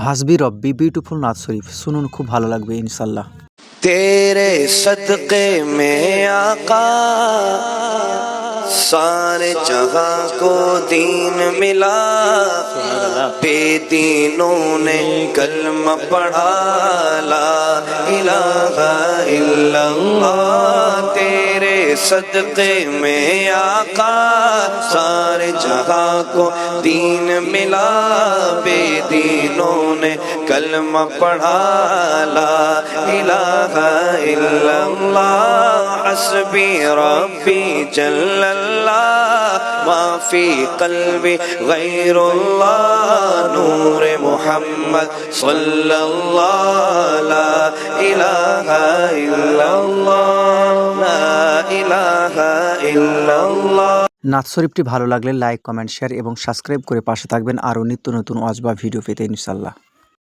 হাসবি রব্বি বিউটিফুল নাথ শরীফ শুনুন, খুব ভালো লাগবে ইনশাল্লাহ। तेरे सदक़े में आका सारे जहां को दीन मिला, बेदीनों ने कलमा पढ़ा, ला इलाहा इल्लल्लाह। तेरे सदक़े में आका सारे जहां को दीन मिला, बेदीनों ने कलमा पढ़ा, ला इलाहा इल्लल्लाह। हस्बी रब्बी जल्लल्लाह, माफी कल्बी गैरुल्लाह, नूर मुहम्मद सल्लल्लाह, ला इलाहा इल्लल्लाह, ला इलाहा इल्लल्लाह। নাথ শরীফটি ভালো লাগলে লাইক, কমেন্ট, শেয়ার এবং সাবস্ক্রাইব করে পাশে থাকবেন আরও নিত্য নতুন ওয়াজ বা ভিডিও পেতে ইনশাল্লাহ।